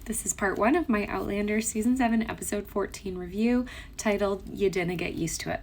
This is part 1 of my Outlander Season 7, Episode 14 review, titled You Dinna Get Used to It.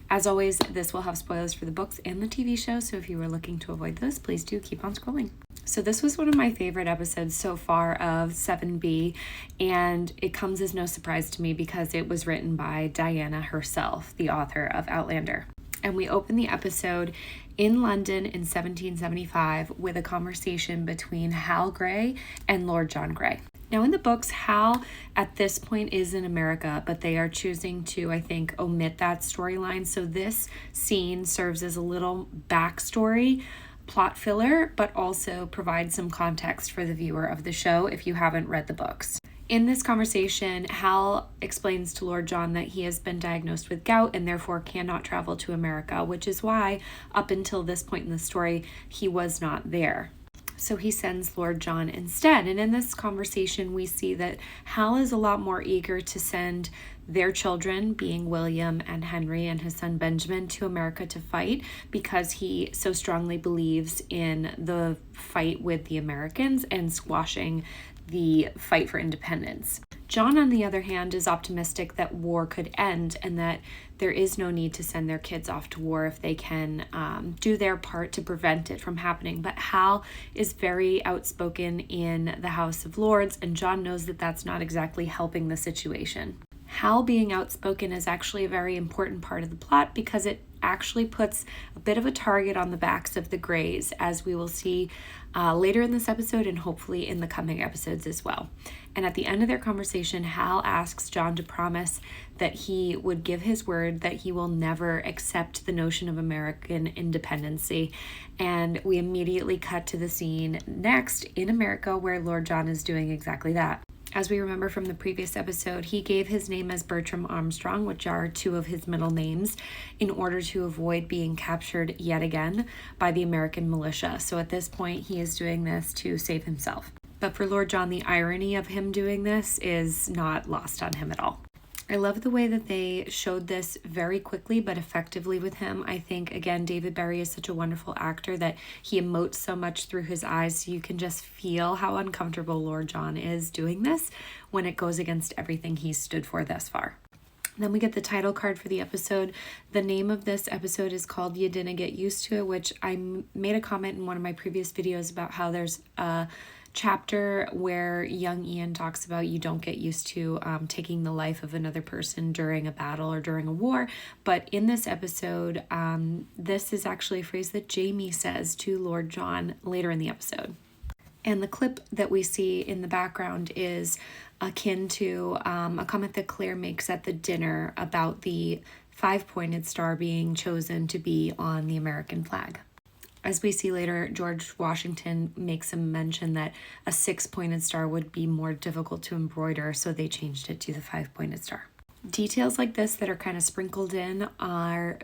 As always, this will have spoilers for the books and the TV show, so if you were looking to avoid those, please do keep on scrolling. So this was one of my favorite episodes so far of 7B, and it comes as no surprise to me because it was written by Dinna herself, the author of Outlander. And we open the episode in London in 1775 with a conversation between Hal Grey and Lord John Grey. Now in the books, Hal at this point is in America, but they are choosing to, I think, omit that storyline. So this scene serves as a little backstory, plot filler, but also provides some context for the viewer of the show if you haven't read the books. In this conversation, Hal explains to Lord John that he has been diagnosed with gout and therefore cannot travel to America, which is why, up until this point in the story, he was not there. So he sends Lord John instead. And in this conversation, we see that Hal is a lot more eager to send their children, being William and Henry and his son Benjamin, to America to fight because he so strongly believes in the fight with the Americans and squashing the fight for independence. John, on the other hand, is optimistic that war could end and that there is no need to send their kids off to war if they can do their part to prevent it from happening. But Hal is very outspoken in the House of Lords, and John knows that that's not exactly helping the situation. Hal being outspoken is actually a very important part of the plot because it actually puts a bit of a target on the backs of the Greys, as we will see later in this episode and hopefully in the coming episodes as well. And at the end of their conversation, Hal asks John to promise that he would give his word that he will never accept the notion of American independency. And we immediately cut to the scene next in America where Lord John is doing exactly that. As we remember from the previous episode, he gave his name as Bertram Armstrong, which are two of his middle names, in order to avoid being captured yet again by the American militia. So at this point, he is doing this to save himself. But for Lord John, the irony of him doing this is not lost on him at all. I love the way that they showed this very quickly but effectively with him. I think, again, David Berry is such a wonderful actor that he emotes so much through his eyes, so you can just feel how uncomfortable Lord John is doing this when it goes against everything he's stood for thus far. Then we get the title card for the episode. The name of this episode is called You Dinna Get Used to It, which I made a comment in one of my previous videos about how there's a chapter where young Ian talks about you don't get used to taking the life of another person during a battle or during a war. But in this episode, this is actually a phrase that Jamie says to Lord John later in the episode. And the clip that we see in the background is akin to a comment that Claire makes at the dinner about the 5-pointed star being chosen to be on the American flag. As we see later, George Washington makes a mention that a 6-pointed star would be more difficult to embroider, so they changed it to the 5-pointed star. Details like this that are kind of sprinkled in are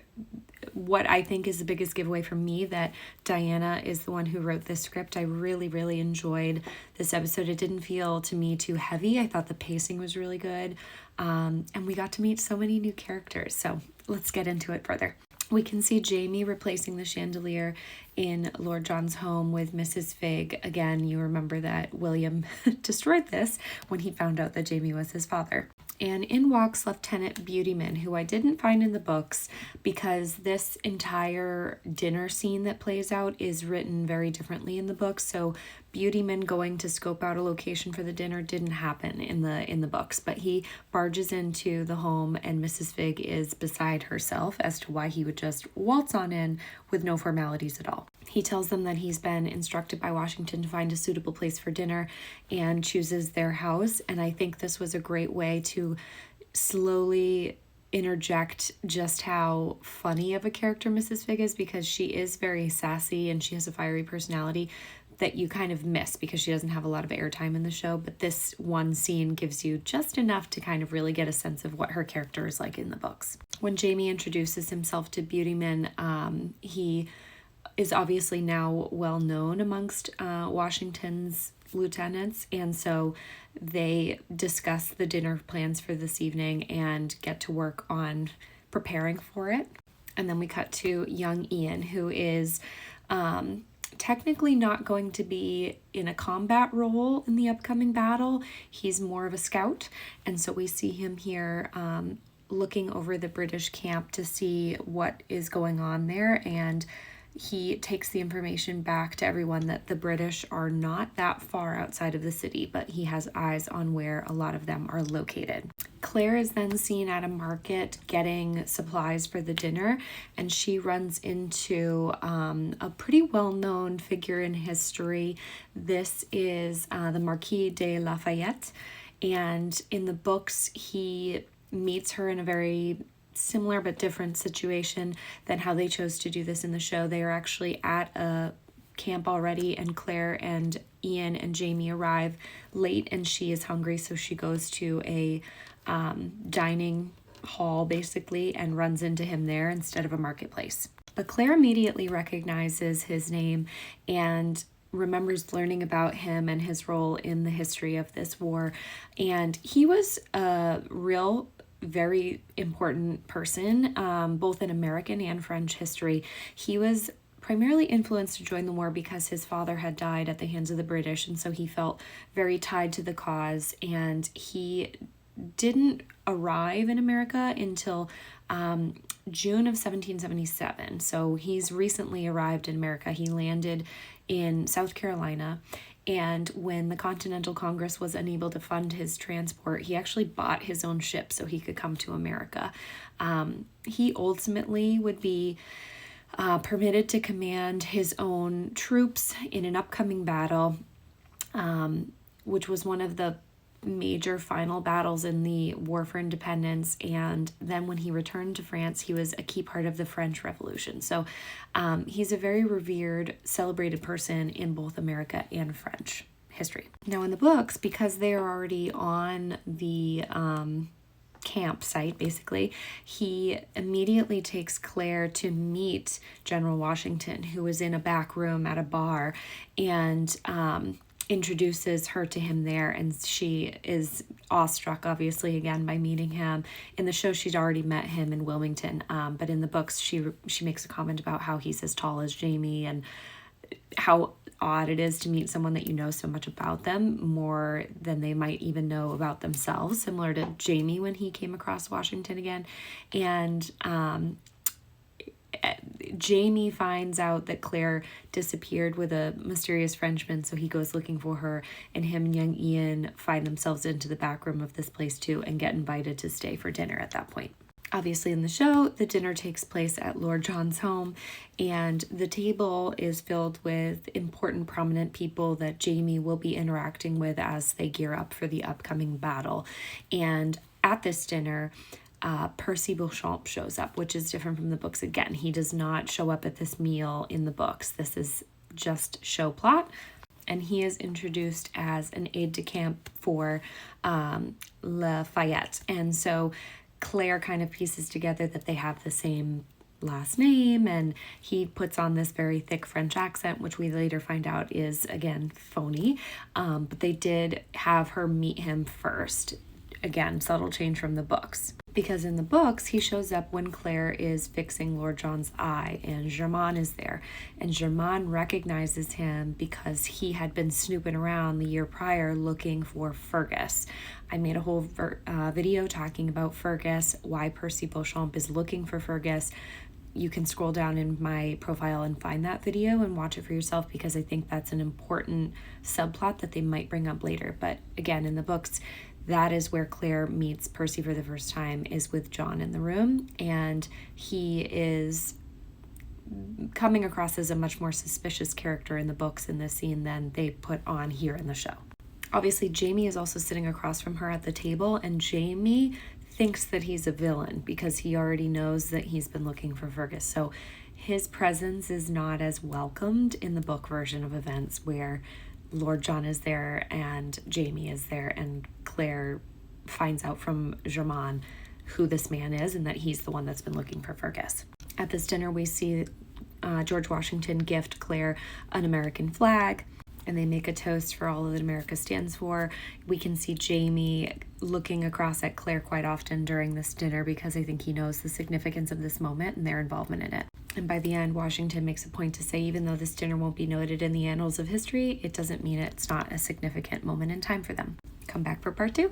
what I think is the biggest giveaway for me that Dinna is the one who wrote this script. I really, really enjoyed this episode. It didn't feel to me too heavy. I thought the pacing was really good, and we got to meet so many new characters. So let's get into it further. We can see Jamie replacing the chandelier in Lord John's home with Mrs. Figg. Again, you remember that William destroyed this when he found out that Jamie was his father. And in walks Lieutenant Beautyman, who I didn't find in the books because this entire dinner scene that plays out is written very differently in the books. So Beautyman going to scope out a location for the dinner didn't happen in the books, but he barges into the home and Mrs. Figg is beside herself as to why he would just waltz on in with no formalities at all. He tells them that he's been instructed by Washington to find a suitable place for dinner and chooses their house. And I think this was a great way to slowly interject just how funny of a character Mrs. Figg is, because she is very sassy and she has a fiery personality that you kind of miss because she doesn't have a lot of airtime in the show. But this one scene gives you just enough to kind of really get a sense of what her character is like in the books. When Jamie introduces himself to Beautyman, he is obviously now well known amongst Washington's lieutenants, and so they discuss the dinner plans for this evening and get to work on preparing for it. And then we cut to young Ian, who is technically not going to be in a combat role in the upcoming battle. He's more of a scout. And so we see him here looking over the British camp to see what is going on there. And he takes the information back to everyone that the British are not that far outside of the city, but he has eyes on where a lot of them are located. Claire is then seen at a market getting supplies for the dinner, and she runs into a pretty well-known figure in history. This is the Marquis de Lafayette, and in the books he meets her in a very similar but different situation than how they chose to do this in the show. They are actually at a camp already, and Claire and Ian and Jamie arrive late, and she is hungry, so she goes to a dining hall basically and runs into him there instead of a marketplace. But Claire immediately recognizes his name and remembers learning about him and his role in the history of this war, and he was a real very important person, both in American and French history. He was primarily influenced to join the war because his father had died at the hands of the British, and so he felt very tied to the cause, and he didn't arrive in America until June of 1777. So he's recently arrived in America. He landed in South Carolina, and when the Continental Congress was unable to fund his transport, he actually bought his own ship so he could come to America. He ultimately would be permitted to command his own troops in an upcoming battle, which was one of the major final battles in the War for Independence. And then when he returned to France, he was a key part of the French Revolution. So he's a very revered, celebrated person in both America and French history. Now in the books, because they are already on the campsite, basically, he immediately takes Claire to meet General Washington, who is in a back room at a bar, and introduces her to him there, and she is awestruck, obviously, again, by meeting him. In the show, she'd already met him in Wilmington, but in the books, she makes a comment about how he's as tall as Jamie, and how odd it is to meet someone that you know so much about them, more than they might even know about themselves, similar to Jamie when he came across Washington again. And Jamie finds out that Claire disappeared with a mysterious Frenchman, so he goes looking for her, and him and young Ian find themselves into the back room of this place too and get invited to stay for dinner at that point. Obviously in the show, the dinner takes place at Lord John's home, and the table is filled with important prominent people that Jamie will be interacting with as they gear up for the upcoming battle. And at this dinner, Percy Beauchamp shows up, which is different from the books. Again, he does not show up at this meal in the books. This is just show plot, and he is introduced as an aide-de-camp for Lafayette. And so Claire kind of pieces together that they have the same last name, and he puts on this very thick French accent, which we later find out is, again, phony. But they did have her meet him first. Again, subtle change from the books. Because in the books, he shows up when Claire is fixing Lord John's eye, and Germain is there. And Germain recognizes him because he had been snooping around the year prior looking for Fergus. I made a whole video talking about Fergus, why Percy Beauchamp is looking for Fergus. You can scroll down in my profile and find that video and watch it for yourself, because I think that's an important subplot that they might bring up later. But again, in the books, that is where Claire meets Percy for the first time, is with John in the room, and he is coming across as a much more suspicious character in the books in this scene than they put on here in the show. Obviously, Jamie is also sitting across from her at the table, and Jamie thinks that he's a villain because he already knows that he's been looking for Fergus. So his presence is not as welcomed in the book version of events, where Lord John is there and Jamie is there, and Claire finds out from Germain who this man is and that he's the one that's been looking for Fergus. At this dinner, we see George Washington gift Claire an American flag, and they make a toast for all that America stands for. We can see Jamie looking across at Claire quite often during this dinner because I think he knows the significance of this moment and their involvement in it. And by the end, Washington makes a point to say, even though this dinner won't be noted in the annals of history, it doesn't mean it's not a significant moment in time for them. Come back for part 2.